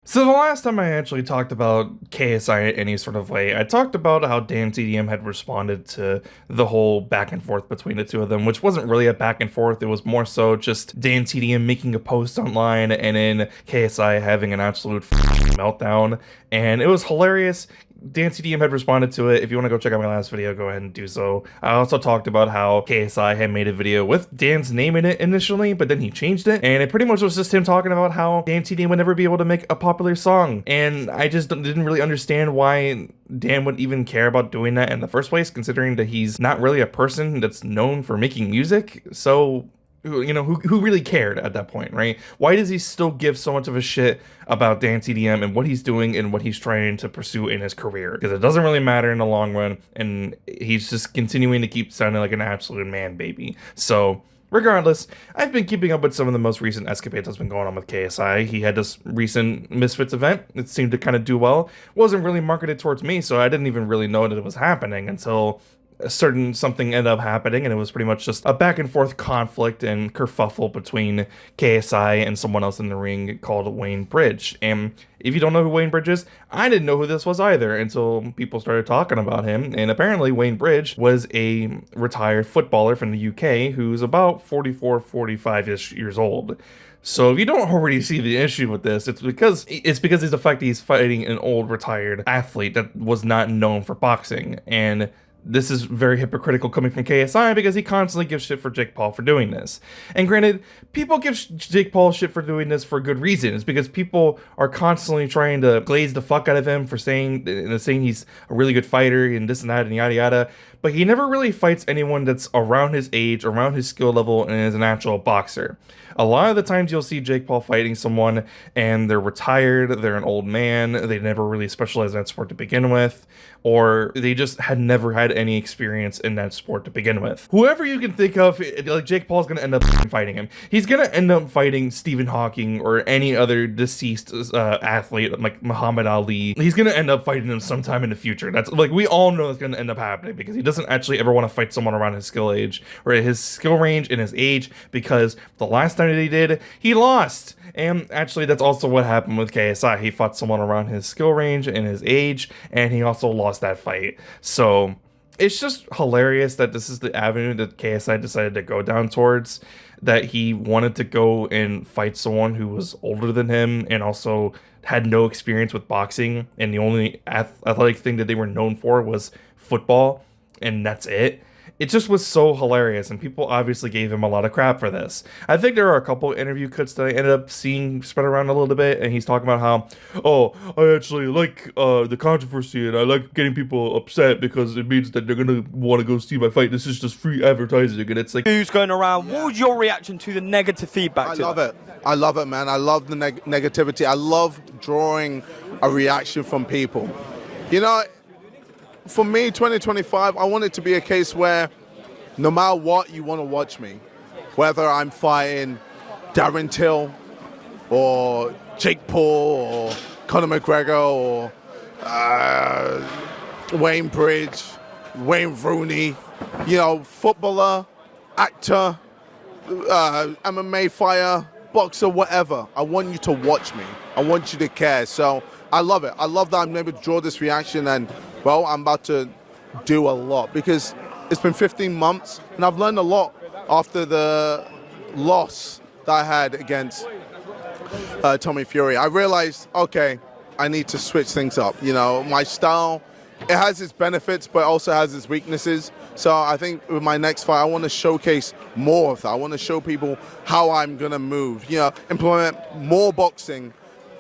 So the last time I actually talked about KSI in any sort of way, I talked about how Dan TDM had responded to the whole back and forth between the two of them, which wasn't really a back and forth. It was more so just Dan TDM making a post online and then KSI having an absolute meltdown. And it was hilarious. Dan TDM had responded to it. If you want to go check out my last video, go ahead and do so. I also talked about how KSI had made a video with Dan's name in it initially, but then he changed it, and it pretty much was just him talking about how Dan TDM would never be able to make a popular song. And I just didn't really understand why Dan would even care about doing that in the first place, considering that he's not really a person that's known for making music. So who really cared at that point, right? Why does he still give so much of a shit about Dan TDM and what he's doing and what he's trying to pursue in his career? Because it doesn't really matter in the long run, and he's just continuing to keep sounding like an absolute man baby. So regardless, I've been keeping up with some of the most recent escapades that's been going on with KSI. He had this recent Misfits event. It seemed to kind of do well. Wasn't really marketed towards me, so I didn't even really know that it was happening until a certain something ended up happening, and it was pretty much just a back and forth conflict and kerfuffle between KSI and someone else in the ring called Wayne Bridge. And if you don't know who Wayne Bridge is, I didn't know who this was either until people started talking about him. And apparently Wayne Bridge was a retired footballer from the UK who's about 44, 45-ish years old. So if you don't already see the issue with this, it's because the fact that he's fighting an old retired athlete that was not known for boxing. And this is very hypocritical coming from KSI because he constantly gives shit for Jake Paul for doing this. And granted, people give Jake Paul shit for doing this for good reasons, because people are constantly trying to glaze the fuck out of him for saying he's a really good fighter and this and that and yada yada. But he never really fights anyone that's around his age, around his skill level, and is an actual boxer. A lot of the times you'll see Jake Paul fighting someone and they're retired, they're an old man, they never really specialized in that sport to begin with, or they just had never had any experience in that sport to begin with. Whoever you can think of, like Jake Paul's gonna end up fighting him. He's gonna end up fighting Stephen Hawking or any other deceased athlete like Muhammad Ali. He's gonna end up fighting him sometime in the future. That's like, we all know it's gonna end up happening, because he doesn't actually ever want to fight someone around his skill age or his skill range and his age, because the last time that he did, he lost. And actually, that's also what happened with KSI. He fought someone around his skill range and his age, and he also lost that fight. So it's just hilarious that this is the avenue that KSI decided to go down towards, that he wanted to go and fight someone who was older than him and also had no experience with boxing, and the only athletic thing that they were known for was football, and that's it. It just was so hilarious, and people obviously gave him a lot of crap for this. I think there are a couple interview cuts that I ended up seeing spread around a little bit, and he's talking about how, oh, I actually like the controversy, and I like getting people upset because it means that they're gonna want to go see my fight. This is just free advertising, and it's like, who's going around. What was your reaction to the negative feedback? I love it. I love it, man. I love the negativity. I love drawing a reaction from people. You know, for me, 2025, I want it to be a case where no matter what, you want to watch me. Whether I'm fighting Darren Till or Jake Paul or Conor McGregor or Wayne Bridge, Wayne Rooney, you know, footballer, actor, MMA fighter, boxer, whatever. I want you to watch me. I want you to care. So I love it. I love that I'm able to draw this reaction, and well, I'm about to do a lot, because it's been 15 months and I've learned a lot after the loss that I had against Tommy Fury. I realized, okay, I need to switch things up. You know, my style, it has its benefits, but also has its weaknesses. So I think with my next fight, I want to showcase more of that. I want to show people how I'm going to move, you know, implement more boxing,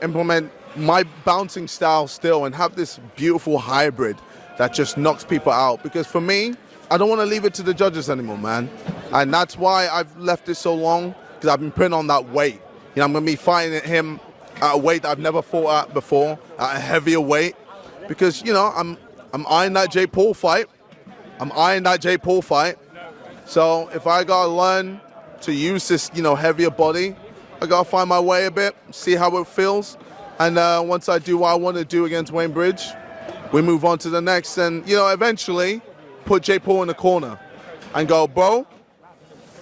implement my bouncing style still, and have this beautiful hybrid that just knocks people out. Because for me, I don't want to leave it to the judges anymore, man. And that's why I've left it so long, because I've been putting on that weight. You know, I'm going to be fighting him at a weight that I've never fought at before, at a heavier weight. Because, you know, I'm eyeing that Jake Paul fight. So if I got to learn to use this, you know, heavier body, I got to find my way a bit, see how it feels. And once I do what I want to do against Wayne Bridge, we move on to the next. And, you know, eventually put Jake Paul in the corner and go, bro,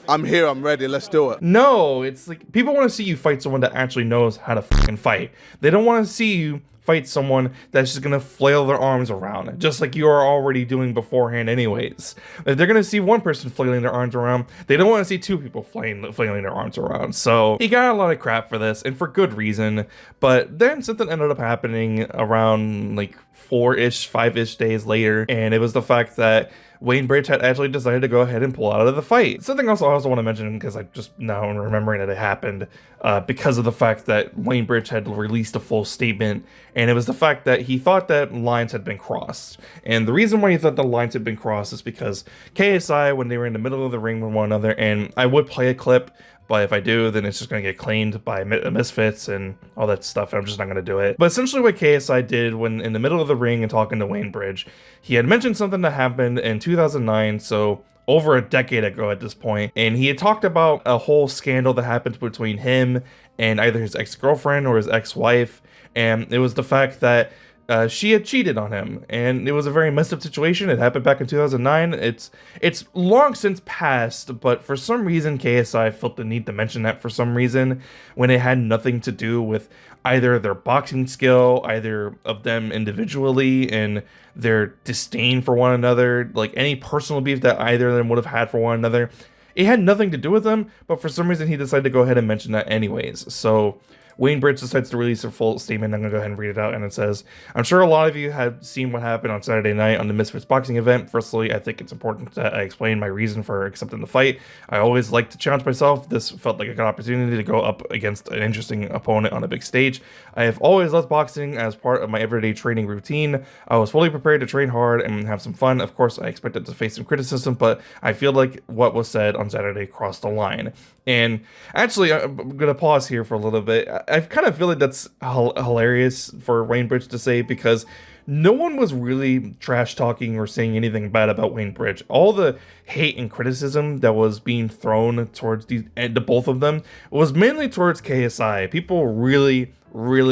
I'm here, I'm ready, let's do it. No, it's like people want to see you fight someone that actually knows how to fucking fight. They don't want to see you fight someone that's just gonna flail their arms around, just like you are already doing beforehand anyways. If they're gonna see one person flailing their arms around, they don't want to see two people flailing their arms around. So he got a lot of crap for this, and for good reason. But then something ended up happening around like 4-ish, 5-ish days later, and it was the fact that Wayne Bridge had actually decided to go ahead and pull out of the fight. Something else I also want to mention, because I just now am remembering that it happened, because of the fact that Wayne Bridge had released a full statement, and it was the fact that he thought that lines had been crossed. And the reason why he thought the lines had been crossed is because KSI, when they were in the middle of the ring with one another, and I would play a clip, but if I do, then it's just going to get claimed by Misfits and all that stuff, and I'm just not going to do it. But essentially what KSI did when in the middle of the ring and talking to Wayne Bridge, he had mentioned something that happened in 2009, so over a decade ago at this point, and he had talked about a whole scandal that happened between him and either his ex-girlfriend or his ex-wife, and it was the fact that she had cheated on him, and it was a very messed up situation. It happened back in 2009. It's long since passed, but for some reason KSI felt the need to mention that for some reason when it had nothing to do with either their boxing skill, either of them individually, and their disdain for one another, like any personal beef that either of them would have had for one another. It had nothing to do with them, but for some reason he decided to go ahead and mention that anyways. So Wayne Bridge decides to release a full statement. I'm going to go ahead and read it out, and it says, "I'm sure a lot of you have seen what happened on Saturday night on the Misfits boxing event. Firstly, I think it's important that I explain my reason for accepting the fight. I always like to challenge myself. This felt like a good opportunity to go up against an interesting opponent on a big stage. I have always loved boxing as part of my everyday training routine. I was fully prepared to train hard and have some fun. Of course, I expected to face some criticism, but I feel like what was said on Saturday crossed the line." And actually, I'm going to pause here for a little bit. I kind of feel like that's hilarious for Wayne Bridge to say, because no one was really trash talking or saying anything bad about Wayne Bridge. All the hate and criticism that was being thrown towards the both of them was mainly towards KSI. People really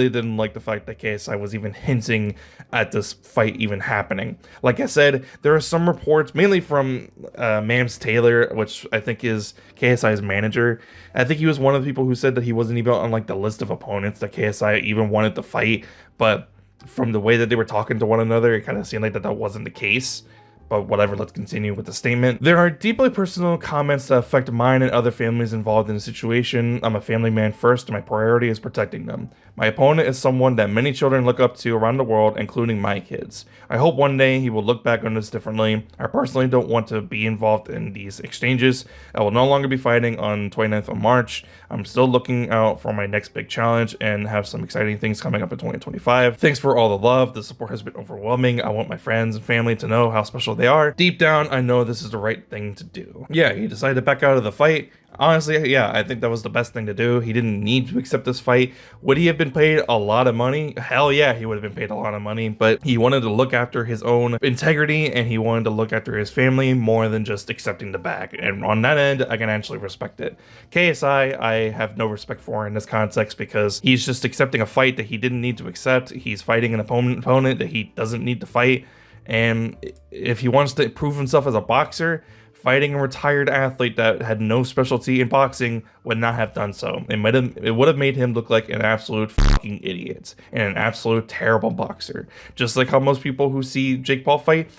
didn't like the fact that KSI was even hinting at this fight even happening. Like I said, there are some reports, mainly from Mams Taylor, which I think is KSI's manager. I think he was one of the people who said that he wasn't even on like the list of opponents that KSI even wanted to fight, but from the way that they were talking to one another, it kind of seemed like that wasn't the case. But whatever, let's continue with the statement. "There are deeply personal comments that affect mine and other families involved in the situation. I'm a family man first, and my priority is protecting them. My opponent is someone that many children look up to around the world, including my kids. I hope one day he will look back on this differently. I personally don't want to be involved in these exchanges. I will no longer be fighting on 29th of March. I'm still looking out for my next big challenge and have some exciting things coming up in 2025. Thanks for all the love. The support has been overwhelming. I want my friends and family to know how special they are. Deep down, I know this is the right thing to do." Yeah, he decided to back out of the fight. Honestly, yeah, I think that was the best thing to do. He didn't need to accept this fight. Would he have been paid a lot of money? Hell yeah, he would have been paid a lot of money, but he wanted to look after his own integrity, and he wanted to look after his family more than just accepting the bag. And on that end, I can actually respect it. KSI, I have no respect for in this context, because he's just accepting a fight that he didn't need to accept. He's fighting an opponent that he doesn't need to fight. And if he wants to prove himself as a boxer, fighting a retired athlete that had no specialty in boxing would not have done so. It would have made him look like an absolute fucking idiot and an absolute terrible boxer. Just like how most people who see Jake Paul fight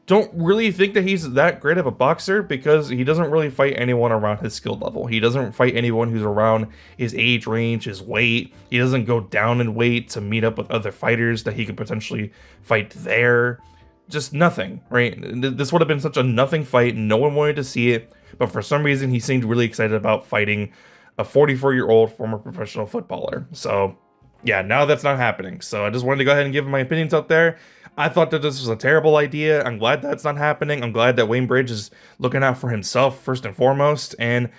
don't really think that he's that great of a boxer, because he doesn't really fight anyone around his skill level. He doesn't fight anyone who's around his age range, his weight. He doesn't go down in weight to meet up with other fighters that he could potentially fight there. Just nothing, right? This would have been such a nothing fight. No one wanted to see it, but for some reason he seemed really excited about fighting a 44-year-old former professional footballer. So yeah, now that's not happening. So I just wanted to go ahead and give my opinions out there. I thought that this was a terrible idea. I'm glad that's not happening. I'm glad that Wayne Bridge is looking out for himself first and foremost, and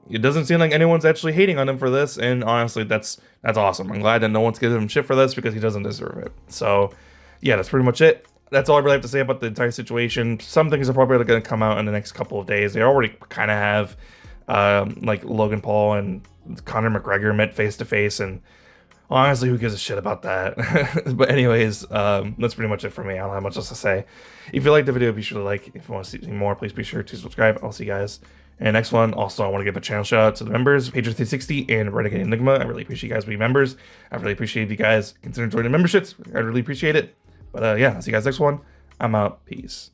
it doesn't seem like anyone's actually hating on him for this. And honestly, that's awesome. I'm glad that no one's giving him shit for this, because he doesn't deserve it. So yeah, that's pretty much it. That's all I really have to say about the entire situation. Some things are probably going to come out in the next couple of days. They already kind of have, like Logan Paul and Conor McGregor met face to face, and honestly, who gives a shit about that? But anyways, that's pretty much it for me. I don't have much else to say. If you liked the video, be sure to like. If you want to see more, please be sure to subscribe. I'll see you guys And next one, also, I want to give a channel shout out to the members, Patriot360 and Renegade Enigma. I really appreciate you guys being members. I really appreciate if you guys consider joining memberships. I really appreciate it. But yeah, I'll see you guys next one. I'm out. Peace.